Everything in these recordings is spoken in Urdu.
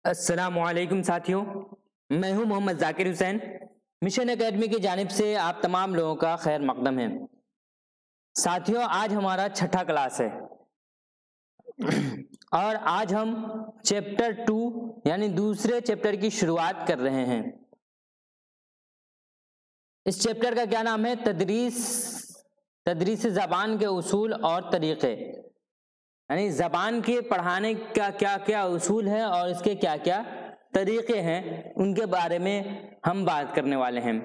السلام علیکم ساتھیوں، میں ہوں محمد ذاکر حسین۔ مشن اکیڈمی کی جانب سے آپ تمام لوگوں کا خیر مقدم ہے۔ ساتھیوں، آج ہمارا 6ٹھا کلاس ہے اور آج ہم چیپٹر 2 یعنی دوسرے چیپٹر کی شروعات کر رہے ہیں۔ اس چیپٹر کا کیا نام ہے؟ تدریس زبان کے اصول اور طریقے، یعنی زبان کے پڑھانے کا کیا کیا اصول ہے اور اس کے کیا کیا طریقے ہیں، ان کے بارے میں ہم بات کرنے والے ہیں۔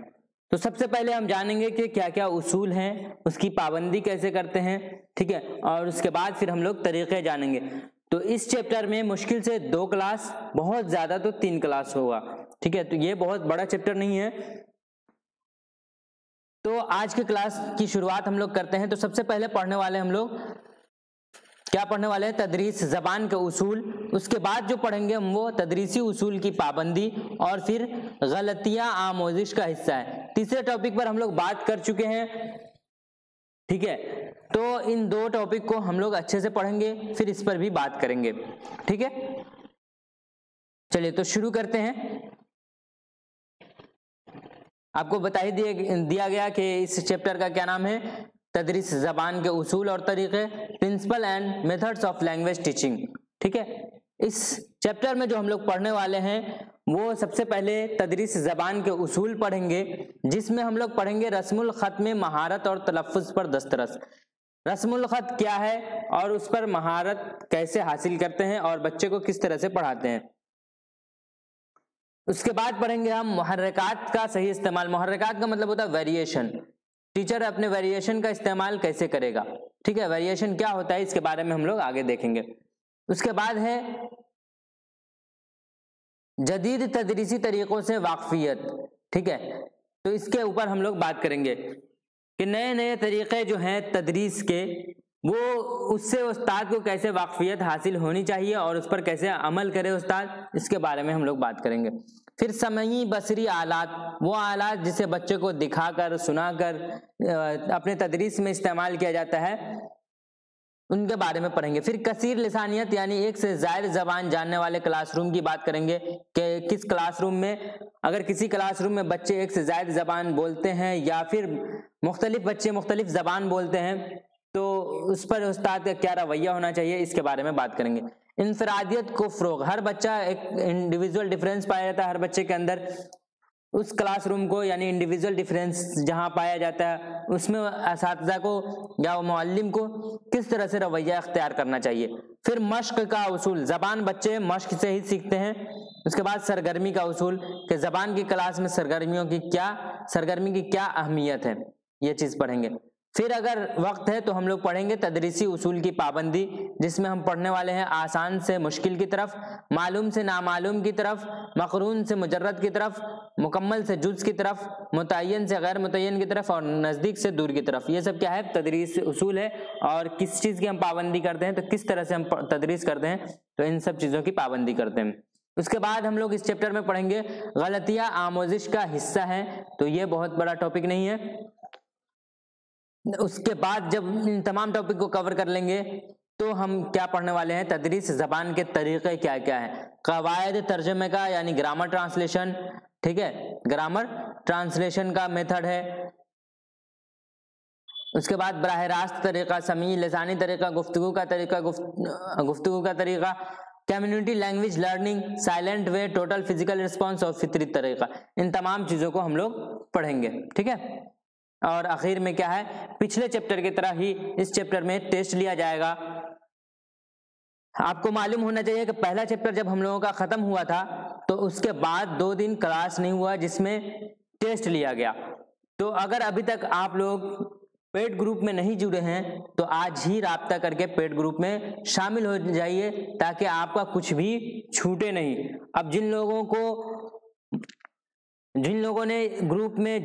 تو سب سے پہلے ہم جانیں گے کہ کیا کیا اصول ہیں، اس کی پابندی کیسے کرتے ہیں، ٹھیک ہے، اور اس کے بعد پھر ہم لوگ طریقے جانیں گے۔ تو اس چیپٹر میں مشکل سے 2 کلاس، بہت زیادہ تو 3 کلاس ہوگا، ٹھیک ہے، تو یہ بہت بڑا چیپٹر نہیں ہے۔ تو آج کے کلاس کی شروعات ہم لوگ کرتے ہیں۔ تو سب سے پہلے پڑھنے والے ہم لوگ کیا پڑھنے والے ہیں؟ تدریس زبان کے اصول۔ اس کے بعد جو پڑھیں گے ہم وہ تدریسی اصول کی پابندی اور پھر غلطیاں آموزش کا حصہ ہے۔ تیسرے ٹاپک پر ہم لوگ بات کر چکے ہیں، ٹھیک ہے، تو ان 2 ٹاپک کو ہم لوگ اچھے سے پڑھیں گے، پھر اس پر بھی بات کریں گے، ٹھیک ہے۔ چلیے تو شروع کرتے ہیں۔ آپ کو بتا ہی دیا گیا کہ اس چیپٹر کا کیا نام ہے؟ تدریس زبان کے اصول اور طریقے، principle and methods of language teaching, ٹھیک ہے۔ اس چیپٹر میں جو ہم لوگ پڑھنے والے ہیں وہ سب سے پہلے تدریس زبان کے اصول پڑھیں گے، جس میں ہم لوگ پڑھیں گے رسم الخط میں مہارت اور تلفظ پر دسترس۔ رسم الخط کیا ہے اور اس پر مہارت کیسے حاصل کرتے ہیں اور بچے کو کس طرح سے پڑھاتے ہیں۔ اس کے بعد پڑھیں گے ہم محرکات کا صحیح استعمال۔ محرکات کا مطلب ہوتا ہے ویریشن۔ ٹیچر اپنے ویریشن کا استعمال کیسے کرے گا، ٹھیک ہے، ویریشن کیا ہوتا ہے اس کے بارے میں ہم لوگ آگے دیکھیں گے۔ اس کے بعد ہے جدید تدریسی طریقوں سے واقفیت، ٹھیک ہے، تو اس کے اوپر ہم لوگ بات کریں گے کہ نئے نئے طریقے جو ہیں تدریس کے، وہ اس سے استاد کو کیسے واقفیت حاصل ہونی چاہیے اور اس پر کیسے عمل کرے استاد، اس کے بارے میں ہم لوگ بات کریں گے۔ پھر سمعی بصری آلات، وہ آلات جسے بچے کو دکھا کر سنا کر اپنے تدریس میں استعمال کیا جاتا ہے، ان کے بارے میں پڑھیں گے۔ پھر کثیر لسانیت یعنی ایک سے زائد زبان جاننے والے کلاس روم کی بات کریں گے کہ کس کلاس روم میں، اگر کسی کلاس روم میں بچے ایک سے زائد زبان بولتے ہیں یا پھر مختلف بچے مختلف زبان بولتے ہیں تو اس پر استاد کا کیا رویہ ہونا چاہیے، اس کے بارے میں بات کریں گے۔ انفرادیت کو فروغ، ہر بچہ ایک انڈیویجول ڈفرینس پایا جاتا ہے ہر بچے کے اندر، اس کلاس روم کو یعنی انڈیویجول ڈفرینس جہاں پایا جاتا ہے اس میں اساتذہ کو یا معلم کو کس طرح سے رویہ اختیار کرنا چاہیے۔ پھر مشق کا اصول، زبان بچے مشق سے ہی سیکھتے ہیں۔ اس کے بعد سرگرمی کا اصول کہ زبان کی کلاس میں سرگرمی کی کیا اہمیت ہے، یہ چیز پڑھیں گے۔ پھر اگر وقت ہے تو ہم لوگ پڑھیں گے تدریسی اصول کی پابندی، جس میں ہم پڑھنے والے ہیں آسان سے مشکل کی طرف، معلوم سے نامعلوم کی طرف، مقرون سے مجرد کی طرف، مکمل سے جز کی طرف، متعین سے غیر متعین کی طرف اور نزدیک سے دور کی طرف۔ یہ سب کیا ہے؟ تدریس اصول ہے، اور کس چیز کی ہم پابندی کرتے ہیں تو کس طرح سے ہم تدریس کرتے ہیں تو ان سب چیزوں کی پابندی کرتے ہیں۔ اس کے بعد ہم لوگ اس چیپٹر میں پڑھیں گے غلطیاں آموزش کا حصہ ہیں، تو یہ بہت بڑا ٹاپک نہیں ہے۔ اس کے بعد جب ان تمام ٹاپک کو کور کر لیں گے تو ہم کیا پڑھنے والے ہیں؟ تدریس زبان کے طریقے کیا کیا ہیں، قواعد ترجمے کا یعنی گرامر ٹرانسلیشن، ٹھیک ہے، گرامر ٹرانسلیشن کا میتھڈ ہے۔ اس کے بعد براہ راست طریقہ، سمیع لسانی طریقہ، گفتگو کا طریقہ، کمیونٹی لینگویج لرننگ، سائلنٹ وے، ٹوٹل فزیکل رسپانس اور فطری طریقہ، ان تمام چیزوں کو ہم لوگ پڑھیں گے، ٹھیک ہے۔ اور آخر میں کیا ہے؟ پچھلے چیپٹر کی طرح ہی اس چیپٹر میں ٹیسٹ لیا جائے گا۔ آپ کو معلوم ہونا چاہیے کہ پہلا چیپٹر جب ہم لوگوں کا ختم ہوا تھا تو اس کے بعد 2 دن کلاس نہیں ہوا جس میں ٹیسٹ لیا گیا۔ تو اگر ابھی تک آپ لوگ پیڈ گروپ میں نہیں جڑے ہیں تو آج ہی رابطہ کر کے پیڈ گروپ میں شامل ہو جائیے تاکہ آپ کا کچھ بھی چھوٹے نہیں۔ اب جن لوگوں نے گروپ میں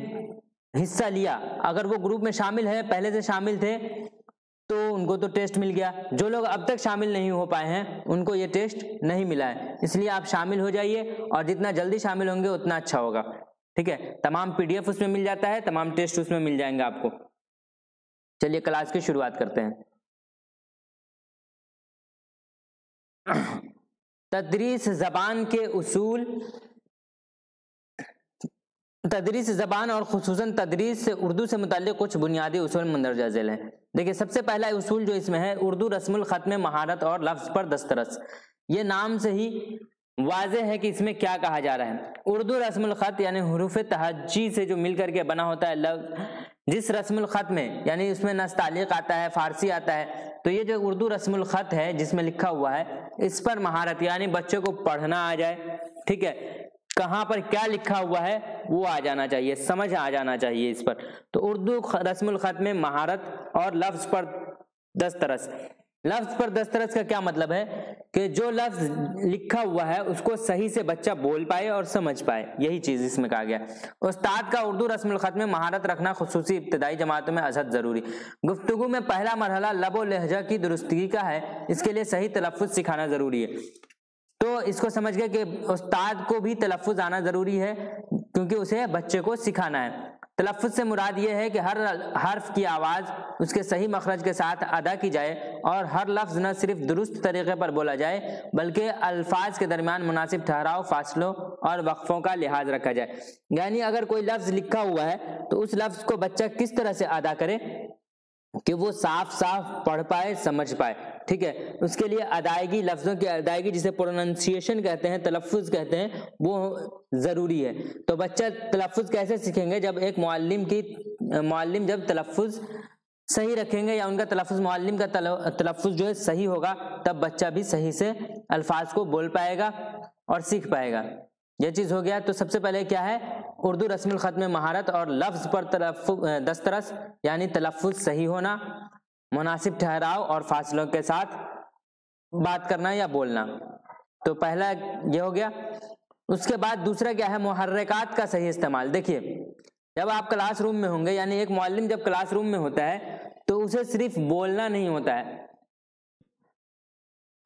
حصہ لیا، اگر وہ گروپ میں شامل ہے، پہلے سے شامل تھے تو ان کو تو ٹیسٹ مل گیا، جو لوگ اب تک شامل نہیں ہو پائے ہیں ان کو یہ ٹیسٹ نہیں ملا ہے، اس لیے آپ شامل ہو جائیے اور جتنا جلدی شامل ہوں گے اتنا اچھا ہوگا، ٹھیک ہے۔ تمام PDF اس میں مل جاتا ہے، تمام ٹیسٹ اس میں مل جائیں گے آپ کو۔ چلیے کلاس کی شروعات کرتے ہیں۔ تدریس زبان کے اصول، تدریس زبان اور خصوصاً تدریس اردو سے متعلق کچھ بنیادی اصول مندرجہ ذیل ہیں۔ دیکھیے سب سے پہلا اصول جو اس میں ہے، اردو رسم الخط میں مہارت اور لفظ پر دسترس۔ یہ نام سے ہی واضح ہے کہ اس میں کیا کہا جا رہا ہے۔ اردو رسم الخط یعنی حروف تہجی سے جو مل کر کے بنا ہوتا ہے لفظ، جس رسم الخط میں یعنی اس میں نستعلیق آتا ہے، فارسی آتا ہے، تو یہ جو اردو رسم الخط ہے جس میں لکھا ہوا ہے، اس پر مہارت یعنی بچے کو پڑھنا آ جائے، ٹھیک ہے، کہاں پر کیا لکھا ہوا ہے وہ آ جانا چاہیے، سمجھ آ جانا چاہیے اس پر۔ تو اردو رسم الخط میں مہارت اور لفظ پر دسترس۔ لفظ پر دسترس کا کیا مطلب ہے کہ جو لفظ لکھا ہوا ہے اس کو صحیح سے بچہ بول پائے اور سمجھ پائے، یہی چیز اس میں کہا گیا۔ استاد کا اردو رسم الخط میں مہارت رکھنا خصوصی ابتدائی جماعتوں میں ازحد ضروری۔ گفتگو میں پہلا مرحلہ لب و لہجہ کی درستگی کا ہے، اس کے لیے صحیح تلفظ سکھانا ضروری ہے۔ تو اس کو سمجھ گئے کہ استاد کو بھی تلفظ آنا ضروری ہے کیونکہ اسے بچے کو سکھانا ہے۔ تلفظ سے مراد یہ ہے کہ ہر حرف کی آواز اس کے صحیح مخرج کے ساتھ ادا کی جائے اور ہر لفظ نہ صرف درست طریقے پر بولا جائے بلکہ الفاظ کے درمیان مناسب ٹھہراؤ، فاصلوں اور وقفوں کا لحاظ رکھا جائے۔ یعنی اگر کوئی لفظ لکھا ہوا ہے تو اس لفظ کو بچہ کس طرح سے ادا کرے کہ وہ صاف صاف پڑھ پائے، سمجھ پائے، ٹھیک ہے۔ اس کے لیے ادائیگی، لفظوں کی ادائیگی جسے پروننسیشن کہتے ہیں، تلفظ کہتے ہیں، وہ ضروری ہے۔ تو بچہ تلفظ کیسے سیکھیں گے؟ جب ایک معلم جب تلفظ صحیح رکھیں گے یا ان کا تلفظ، معلم کا تلفظ جو ہے صحیح ہوگا، تب بچہ بھی صحیح سے الفاظ کو بول پائے گا اور سیکھ پائے گا۔ یہ چیز ہو گیا۔ تو سب سے پہلے کیا ہے؟ اردو رسم الخط میں مہارت اور لفظ پر دسترس یعنی تلفظ صحیح ہونا، مناسب ٹھہراؤ اور فاصلوں کے ساتھ بات کرنا یا بولنا۔ تو پہلا یہ ہو گیا۔ اس کے بعد دوسرا کیا ہے؟ محرکات کا صحیح استعمال۔ دیکھیے جب آپ کلاس روم میں ہوں گے، یعنی ایک معلم جب کلاس روم میں ہوتا ہے تو اسے صرف بولنا نہیں ہوتا ہے۔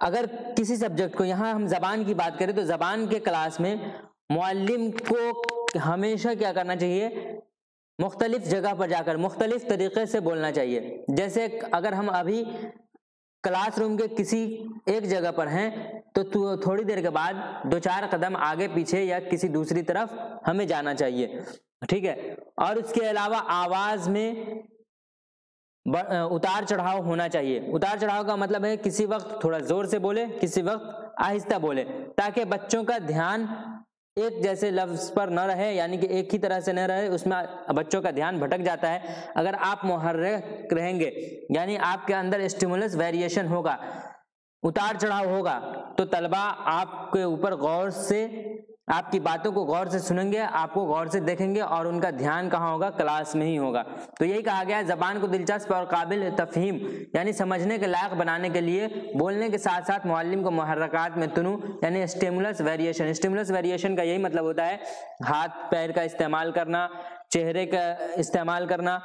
اگر کسی سبجیکٹ کو، یہاں ہم زبان کی بات کریں تو زبان کے کلاس میں معلم کو ہمیشہ کیا کرنا چاہیے؟ مختلف جگہ پر جا کر مختلف طریقے سے بولنا چاہیے۔ جیسے اگر ہم ابھی کلاس روم کے کسی ایک جگہ پر ہیں تو تھوڑی دیر کے بعد 2-4 قدم آگے پیچھے یا کسی دوسری طرف ہمیں جانا چاہیے، ٹھیک ہے۔ اور اس کے علاوہ آواز میں اتار چڑھاؤ ہونا چاہیے۔ اتار چڑھاؤ کا مطلب ہے کسی وقت تھوڑا زور سے بولے، کسی وقت آہستہ بولے، تاکہ بچوں کا دھیان ایک جیسے لفظ پر نہ رہے، یعنی کہ ایک ہی طرح سے نہ رہے، اس میں بچوں کا دھیان بھٹک جاتا ہے۔ اگر آپ محرک رہیں گے یعنی آپ کے اندر اسٹیمولس ویریشن ہوگا، اتار چڑھاؤ ہوگا، تو طلبہ آپ کے اوپر غور سے، آپ کی باتوں کو غور سے سنیں گے، آپ کو غور سے دیکھیں گے اور ان کا دھیان کہاں ہوگا؟ کلاس میں ہی ہوگا۔ تو یہی کہا گیا ہے زبان کو دلچسپ اور قابل تفہیم یعنی سمجھنے کے لائق بنانے کے لیے بولنے کے ساتھ ساتھ معلم کو محرکات میں تنوع یعنی اسٹیمولس ویریشن، اسٹیمولس ویریشن کا یہی مطلب ہوتا ہے ہاتھ پیر کا استعمال کرنا، چہرے کا استعمال کرنا،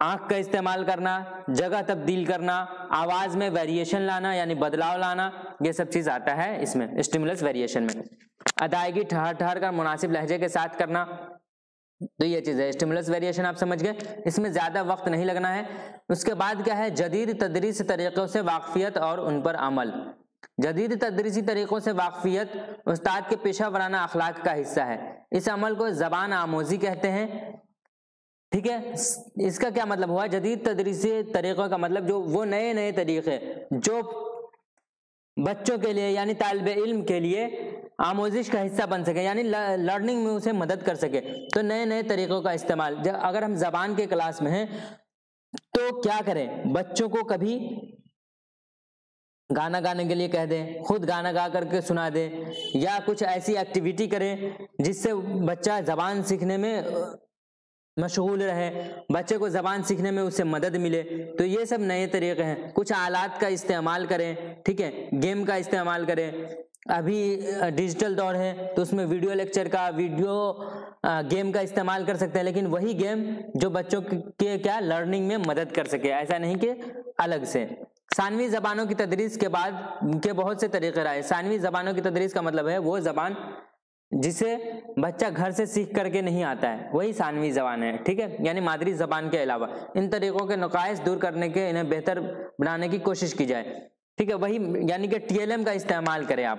آنکھ کا استعمال کرنا، جگہ تبدیل کرنا، آواز میں ویریشن لانا یعنی بدلاؤ لانا، یہ سب چیز آتا ہے اس میں اسٹیمولس ویریشن میں۔ ادائیگی ٹھہر ٹھہر کر مناسب لہجے کے ساتھ کرنا، تو یہ چیز ہے اسٹیمولس ویریشن، آپ سمجھ گئے، اس میں زیادہ وقت نہیں لگنا ہے۔ اس کے بعد کیا ہے؟ جدید تدریس طریقوں سے واقفیت اور ان پر عمل۔ جدید تدریسی طریقوں سے واقفیت استاد کے پیشہ ورانہ اخلاق کا حصہ ہے۔ اس عمل کو زبان آموزی کہتے ہیں، ٹھیک ہے۔ اس کا کیا مطلب ہوا؟ جدید تدریسی طریقوں کا مطلب جو وہ نئے طریقے جو بچوں کے لیے یعنی طالب علم کے لیے آموزش کا حصہ بن سکے، یعنی لرننگ میں اسے مدد کر سکے، تو نئے طریقوں کا استعمال۔ اگر ہم زبان کے کلاس میں ہیں تو کیا کریں؟ بچوں کو کبھی گانا گانے کے لیے کہہ دیں، خود گانا گا کر کے سنا دیں، یا کچھ ایسی ایکٹیویٹی کریں جس سے بچہ زبان سیکھنے میں مشغول رہے، بچے کو زبان سیکھنے میں اس سے مدد ملے۔ تو یہ سب نئے طریقے ہیں۔ کچھ آلات کا استعمال کریں، ٹھیک ہے، گیم کا استعمال کریں۔ ابھی ڈیجیٹل دور ہے تو اس میں ویڈیو لیکچر کا، ویڈیو گیم کا استعمال کر سکتے ہیں، لیکن وہی گیم جو بچوں کے کیا لرننگ میں مدد کر سکے، ایسا نہیں کہ الگ سے۔ ثانوی زبانوں کی تدریس کے بعد کے بہت سے طریقے رائے۔ ثانوی زبانوں کی تدریس کا مطلب ہے وہ زبان جسے بچہ گھر سے سیکھ کر کے نہیں آتا ہے، وہی ثانوی زبان ہے، ٹھیک ہے، یعنی مادری زبان کے علاوہ۔ ان طریقوں کے نقائص دور کرنے کے انہیں بہتر بنانے کی کوشش کی جائے، ٹھیک ہے، وہی یعنی کہ TLM کا استعمال کریں آپ،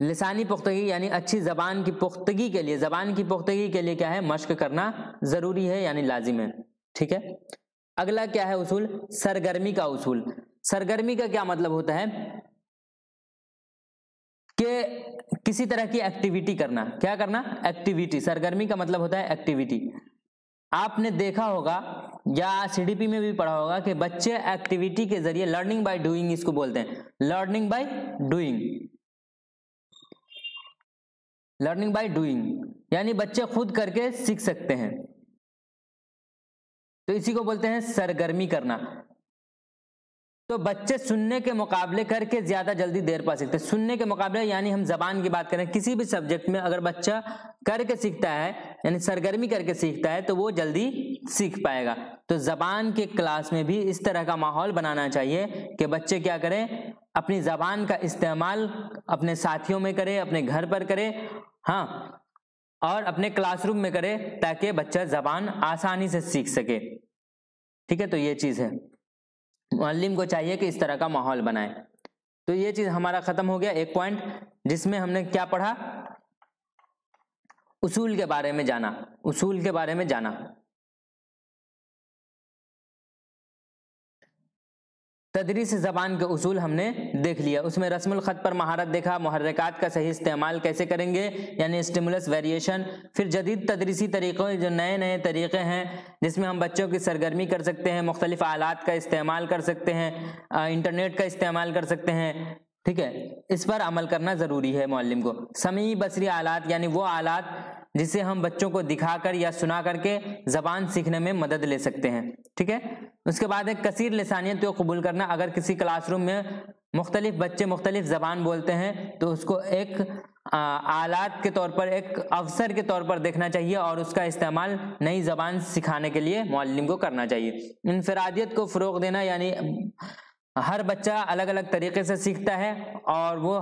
لسانی پختگی یعنی اچھی زبان کی پختگی کے لیے، زبان کی پختگی کے لیے کیا ہے؟ مشق کرنا ضروری ہے یعنی لازم ہے، ٹھیک ہے۔ اگلا کیا ہے اصول؟ سرگرمی کا اصول۔ سرگرمی کا کیا مطلب ہوتا ہے کہ کسی طرح کی ایکٹیویٹی کرنا۔ کیا کرنا؟ ایکٹیویٹی۔ سرگرمی کا مطلب ہوتا ہے ایکٹیویٹی۔ آپ نے دیکھا ہوگا یا سی ڈی پی میں بھی پڑھا ہوگا کہ بچے ایکٹیویٹی کے ذریعے، لرننگ بائی ڈوئنگ اس کو بولتے ہیں، learning by doing, learning by doing یعنی بچے خود کر کے سیکھ سکتے ہیں، تو اسی کو بولتے ہیں سرگرمی کرنا۔ تو بچے سننے کے مقابلے کر کے زیادہ جلدی دیر پا سکتے ہیں۔ سننے کے مقابلے یعنی ہم زبان کی بات کریں، کسی بھی سبجیکٹ میں اگر بچہ کر کے سیکھتا ہے یعنی سرگرمی کر کے سیکھتا ہے تو وہ جلدی سیکھ پائے گا۔ تو زبان کے کلاس میں بھی اس طرح کا ماحول بنانا چاہیے کہ بچے کیا کریں؟ اپنی زبان کا استعمال اپنے ساتھیوں میں کرے، اپنے گھر پر کرے، ہاں، اور اپنے کلاس روم میں کرے تاکہ بچہ زبان آسانی سے سیکھ سکے، ٹھیک ہے۔ تو یہ چیز ہے، معلم کو چاہیے کہ اس طرح کا ماحول بنائے۔ تو یہ چیز ہمارا ختم ہو گیا، ایک پوائنٹ جس میں ہم نے کیا پڑھا؟ اصول کے بارے میں جانا، اصول کے بارے میں جانا۔ تدریس زبان کے اصول ہم نے دیکھ لیا، اس میں رسم الخط پر مہارت دیکھا، محرکات کا صحیح استعمال کیسے کریں گے یعنی اسٹیمولس ویریشن، پھر جدید تدریسی طریقوں جو نئے نئے طریقے ہیں جس میں ہم بچوں کی سرگرمی کر سکتے ہیں، مختلف آلات کا استعمال کر سکتے ہیں، انٹرنیٹ کا استعمال کر سکتے ہیں، ٹھیک ہے، اس پر عمل کرنا ضروری ہے معلم کو۔ سمیعی بصری آلات یعنی وہ آلات جسے ہم بچوں کو دکھا کر یا سنا کر کے زبان سیکھنے میں مدد لے سکتے ہیں، ٹھیک ہے۔ اس کے بعد ایک کثیر لسانیت کو قبول کرنا، اگر کسی کلاس روم میں مختلف بچے مختلف زبان بولتے ہیں تو اس کو ایک آلات کے طور پر، ایک افسر کے طور پر دیکھنا چاہیے اور اس کا استعمال نئی زبان سکھانے کے لیے معلم کو کرنا چاہیے۔ انفرادیت کو فروغ دینا یعنی ہر بچہ الگ الگ طریقے سے سیکھتا ہے اور وہ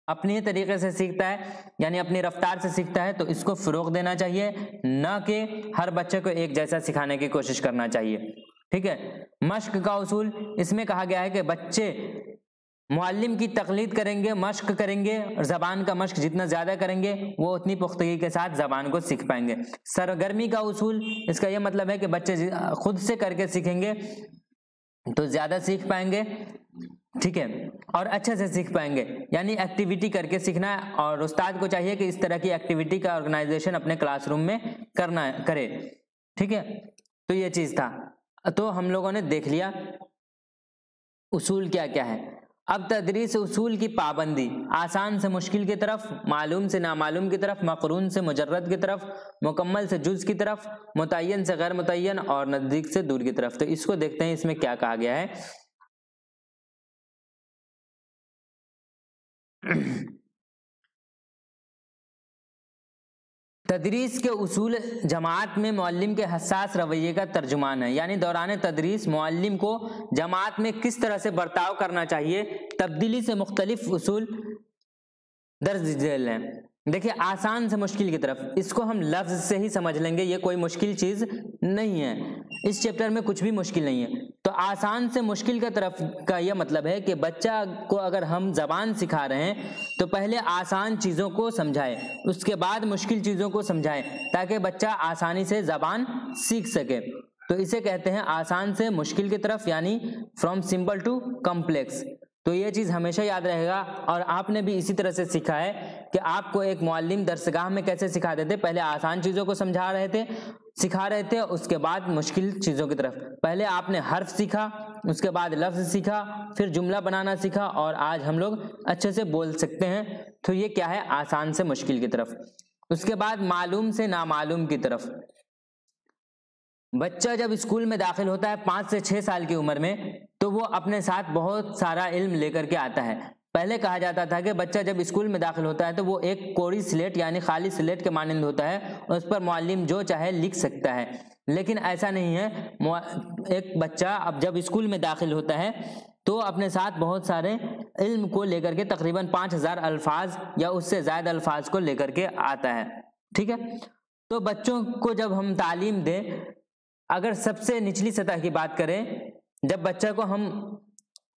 اپنی طریقے سے سیکھتا ہے یعنی اپنی رفتار سے سیکھتا ہے، تو اس کو فروغ دینا چاہیے، نہ کہ ہر بچے کو ایک جیسا سکھانے کی کوشش کرنا چاہیے، ٹھیک ہے۔ مشق کا اصول، اس میں کہا گیا ہے کہ بچے معلم کی تقلید کریں گے، مشق کریں گے، اور زبان کا مشق جتنا زیادہ کریں گے وہ اتنی پختگی کے ساتھ زبان کو سیکھ پائیں گے۔ سرگرمی کا اصول، اس کا یہ مطلب ہے کہ بچے خود سے کر کے سیکھیں گے تو زیادہ سیکھ پائیں گے، ٹھیک ہے، اور اچھے سے سیکھ پائیں گے، یعنی ایکٹیویٹی کر کے سیکھنا ہے، اور استاد کو چاہیے کہ اس طرح کی ایکٹیویٹی کا آرگنائزیشن اپنے کلاس روم میں کرے، ٹھیک ہے۔ تو یہ چیز تھا، تو ہم لوگوں نے دیکھ لیا اصول کیا کیا ہے۔ اب تدریس اصول کی پابندی، آسان سے مشکل کی طرف، معلوم سے نامعلوم کی طرف، مقرون سے مجرد کی طرف، مکمل سے جز کی طرف، متعین سے غیر متعین، اور نزدیک سے دور کی طرف۔ تو اس کو دیکھتے ہیں اس میں کیا کہا گیا ہے۔ تدریس کے اصول جماعت میں معلم کے حساس رویے کا ترجمان ہے، یعنی دوران تدریس معلم کو جماعت میں کس طرح سے برتاؤ کرنا چاہیے، تبدیلی سے مختلف اصول درج ذیل ہیں۔ دیکھیے، آسان سے مشکل کی طرف، اس کو ہم لفظ سے ہی سمجھ لیں گے، یہ کوئی مشکل چیز نہیں ہے، اس چیپٹر میں کچھ بھی مشکل نہیں ہے۔ تو آسان سے مشکل کی طرف کا یہ مطلب ہے کہ بچہ کو اگر ہم زبان سکھا رہے ہیں تو پہلے آسان چیزوں کو سمجھائے، اس کے بعد مشکل چیزوں کو سمجھائے، تاکہ بچہ آسانی سے زبان سیکھ سکے۔ تو اسے کہتے ہیں آسان سے مشکل کی طرف، یعنی فرام سمپل ٹو کمپلیکس۔ تو یہ چیز ہمیشہ یاد رہے گا، اور آپ نے بھی اسی طرح سے سیکھا ہے کہ آپ کو ایک معلم درسگاہ میں کیسے سکھاتے تھے، پہلے آسان چیزوں کو سکھا رہے تھے، اس کے بعد مشکل چیزوں کی طرف۔ پہلے آپ نے حرف سیکھا، اس کے بعد لفظ سیکھا، پھر جملہ بنانا سیکھا، اور آج ہم لوگ اچھے سے بول سکتے ہیں۔ تو یہ کیا ہے؟ آسان سے مشکل کی طرف۔ اس کے بعد معلوم سے نامعلوم کی طرف۔ بچہ جب اسکول میں داخل ہوتا ہے 5 سے 6 سال کی عمر میں، تو وہ اپنے ساتھ بہت سارا علم لے کر کے آتا ہے۔ پہلے کہا جاتا تھا کہ بچہ جب اسکول میں داخل ہوتا ہے تو وہ ایک کوری سلیٹ یعنی خالی سلیٹ کے مانند ہوتا ہے، اور اس پر معلم جو چاہے لکھ سکتا ہے، لیکن ایسا نہیں ہے۔ ایک بچہ اب جب اسکول میں داخل ہوتا ہے تو اپنے ساتھ بہت سارے علم کو لے کر کے تقریباً 5000 الفاظ یا اس سے زائد الفاظ کو لے کر کے آتا ہے، ٹھیک ہے۔ تو بچوں کو جب ہم تعلیم دیں، اگر سب سے نچلی سطح کی بات کریں، جب بچہ کو ہم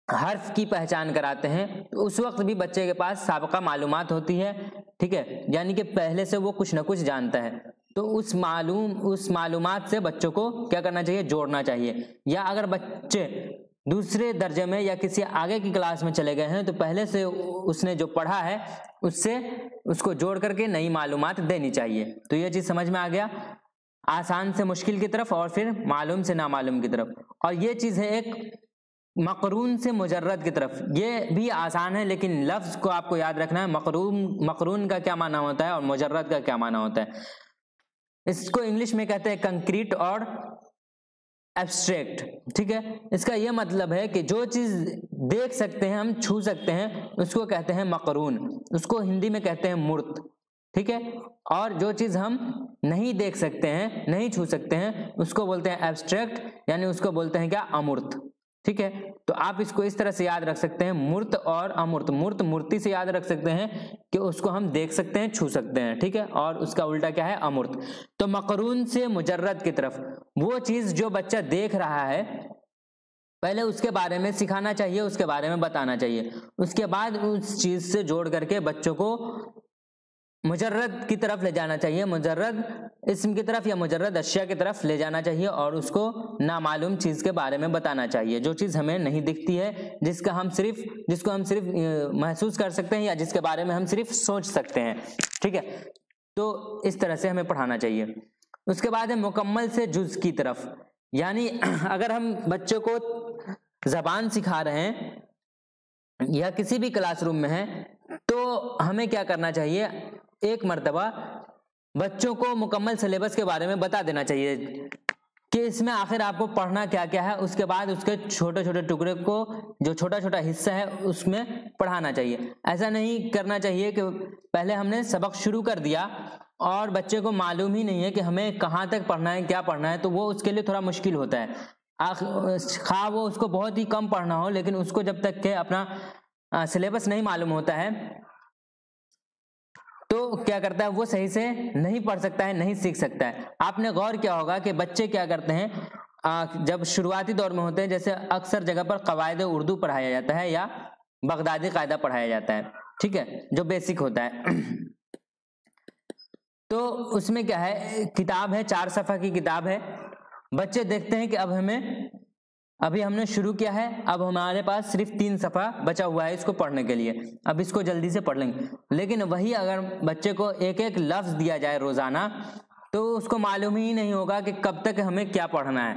حرف کی پہچان کراتے ہیں تو اس وقت بھی بچے کے پاس سابقہ معلومات ہوتی ہے، ٹھیک ہے، یعنی کہ پہلے سے وہ کچھ نہ کچھ جانتا ہے، تو اس معلومات سے بچوں کو کیا کرنا چاہیے، جوڑنا چاہیے۔ یا اگر بچے دوسرے درجے میں یا کسی آگے کی کلاس میں چلے گئے ہیں تو پہلے سے اس نے جو پڑھا ہے اس سے اس کو جوڑ کر کے نئی معلومات دینی چاہیے۔ تو یہ چیز سمجھ میں آ گیا، آسان سے مشکل کی طرف اور پھر معلوم سے نامعلوم کی طرف۔ اور یہ چیز ہے ایک مقرون سے مجرد کی طرف، یہ بھی آسان ہے لیکن لفظ کو آپ کو یاد رکھنا ہے، مقرون کا کیا معنی ہوتا ہے اور مجرد کا کیا معنی ہوتا ہے۔ اس کو انگلش میں کہتے ہیں کنکریٹ اور ایبسٹریکٹ، ٹھیک ہے۔ اس کا یہ مطلب ہے کہ جو چیز دیکھ سکتے ہیں، ہم چھو سکتے ہیں، اس کو کہتے ہیں مقرون، اس کو ہندی میں کہتے ہیں مورت، ٹھیک ہے۔ اور جو چیز ہم نہیں دیکھ سکتے ہیں، نہیں چھو سکتے ہیں، اس کو بولتے ہیں ایبسٹریکٹ، یعنی اس کو بولتے ہیں کیا، امورت، ٹھیک ہے۔ تو آپ اس کو اس طرح سے یاد رکھ سکتے ہیں، مورت اور امورت۔ مورت مورتی سے یاد رکھ سکتے ہیں کہ اس کو ہم دیکھ سکتے ہیں، چھو سکتے ہیں، ٹھیک ہے، اور اس کا الٹا کیا ہے، امورت۔ تو مقرون سے مجرد کی طرف، وہ چیز جو بچہ دیکھ رہا ہے پہلے اس کے بارے میں سکھانا چاہیے، اس کے بارے میں بتانا چاہیے، اس کے بعد اس چیز سے جوڑ کر کے بچوں کو مجرد کی طرف لے جانا چاہیے، مجرد اسم کی طرف یا مجرد اشیاء کی طرف لے جانا چاہیے، اور اس کو نامعلوم چیز کے بارے میں بتانا چاہیے، جو چیز ہمیں نہیں دکھتی ہے، جس کو ہم صرف محسوس کر سکتے ہیں یا جس کے بارے میں ہم صرف سوچ سکتے ہیں، ٹھیک ہے۔ تو اس طرح سے ہمیں پڑھانا چاہیے۔ اس کے بعد ہے مکمل سے جز کی طرف، یعنی اگر ہم بچوں کو زبان سکھا رہے ہیں یا کسی بھی کلاس روم میں ہیں تو ہمیں کیا کرنا چاہیے، ایک مرتبہ بچوں کو مکمل سلیبس کے بارے میں بتا دینا چاہیے کہ اس میں آخر آپ کو پڑھنا کیا کیا ہے، اس کے بعد اس کے چھوٹے چھوٹے ٹکڑے کو، جو چھوٹا چھوٹا حصہ ہے اس میں پڑھانا چاہیے۔ ایسا نہیں کرنا چاہیے کہ پہلے ہم نے سبق شروع کر دیا اور بچے کو معلوم ہی نہیں ہے کہ ہمیں کہاں تک پڑھنا ہے، کیا پڑھنا ہے، تو وہ اس کے لیے تھوڑا مشکل ہوتا ہے۔ خواہ وہ اس کو بہت ہی کم پڑھنا ہو، لیکن اس کو جب تک کہ اپنا سلیبس نہیں معلوم ہوتا ہے تو کیا کرتا ہے، وہ صحیح سے نہیں پڑھ سکتا ہے، نہیں سیکھ سکتا ہے۔ آپ نے غور کیا ہوگا کہ بچے کیا کرتے ہیں، جب شروعاتی دور میں ہوتے ہیں، جیسے اکثر جگہ پر قواعد اردو پڑھایا جاتا ہے یا بغدادی قاعدہ پڑھایا جاتا ہے، ٹھیک ہے، جو بیسک ہوتا ہے۔ تو اس میں کیا ہے، کتاب ہے، 4 صفحہ کی کتاب ہے، بچے دیکھتے ہیں کہ ابھی ہم نے شروع کیا ہے، اب ہمارے پاس صرف 3 صفحہ بچا ہوا ہے اس کو پڑھنے کے لیے، اب اس کو جلدی سے پڑھ لیں گے۔ لیکن وہی اگر بچے کو ایک ایک لفظ دیا جائے روزانہ تو اس کو معلوم ہی نہیں ہوگا کہ کب تک ہمیں کیا پڑھنا ہے۔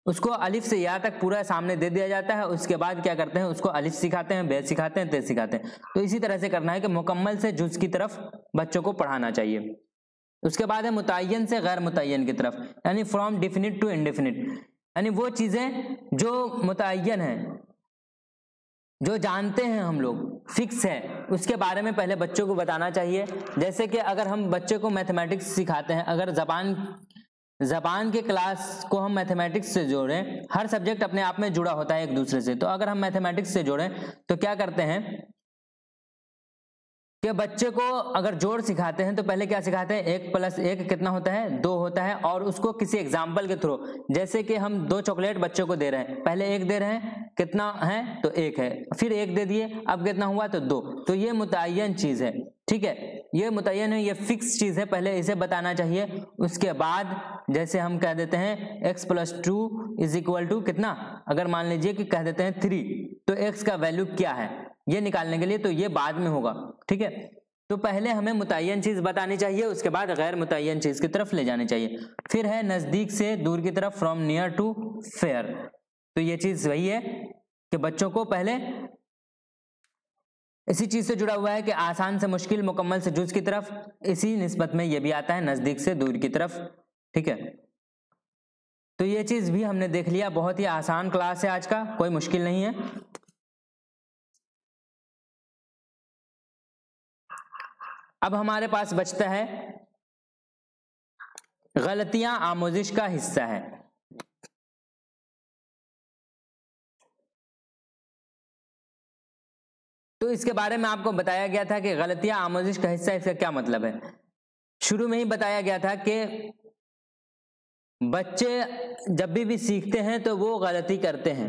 اس کو الف سے یا تک پورا سامنے دے دیا جاتا ہے، اس کے بعد کیا کرتے ہیں، اس کو الف سکھاتے ہیں، بے سکھاتے ہیں، تے سکھاتے ہیں۔ تو اسی طرح سے کرنا ہے کہ مکمل سے جز کی طرف بچوں کو پڑھانا چاہیے۔ اس کے بعد ہے متعین سے غیر متعین کی طرف، یعنی فرام ڈیفینٹ ٹو انڈیفینٹ، یعنی وہ چیزیں جو متعین ہیں، جو جانتے ہیں ہم لوگ، فکس ہے، اس کے بارے میں پہلے بچوں کو بتانا چاہیے۔ جیسے کہ اگر ہم بچے کو میتھمیٹکس سکھاتے ہیں، اگر زبان کے کلاس کو ہم میتھمیٹکس سے جوڑیں، ہر سبجیکٹ اپنے آپ میں جڑا ہوتا ہے ایک دوسرے سے، تو اگر ہم میتھمیٹکس سے جوڑیں تو کیا کرتے ہیں کہ بچے کو اگر جوڑ سکھاتے ہیں تو پہلے کیا سکھاتے ہیں، 1+1 کتنا ہوتا ہے، 2 ہوتا ہے، اور اس کو کسی ایگزامپل کے تھرو، جیسے کہ ہم 2 چاکلیٹ بچوں کو دے رہے ہیں، پہلے 1 دے رہے ہیں، کتنا ہے تو 1 ہے، پھر 1 دے دیے، اب کتنا ہوا تو 2، تو یہ متعین چیز ہے، ٹھیک ہے، یہ متعین ہے، یہ فکس چیز ہے، پہلے اسے بتانا چاہیے۔ اس کے بعد جیسے ہم کہہ دیتے ہیں x+2 کتنا، اگر مان لیجئے کہ کہہ دیتے ہیں 3، تو x کا ویلیو کیا ہے یہ نکالنے کے لیے، تو یہ بعد میں ہوگا، ٹھیک ہے۔ تو پہلے ہمیں متعین چیز بتانی چاہیے، اس کے بعد غیر متعین چیز کی طرف لے جانی چاہیے۔ پھر ہے نزدیک سے دور کی طرف، فرام نیئر ٹو فیئر، تو یہ چیز وہی ہے کہ بچوں کو پہلے اسی چیز سے جڑا ہوا ہے کہ آسان سے مشکل، مکمل سے جز کی طرف، اسی نسبت میں یہ بھی آتا ہے نزدیک سے دور کی طرف، ٹھیک ہے۔ تو یہ چیز بھی ہم نے دیکھ لیا، بہت ہی آسان کلاس ہے آج کا، کوئی مشکل نہیں ہے۔ اب ہمارے پاس بچتا ہے غلطیاں آموزش کا حصہ ہے۔ تو اس کے بارے میں آپ کو بتایا گیا تھا کہ غلطیاں آموزش کا حصہ، اس کا کیا مطلب ہے۔ شروع میں ہی بتایا گیا تھا کہ بچے جب بھی سیکھتے ہیں تو وہ غلطی کرتے ہیں،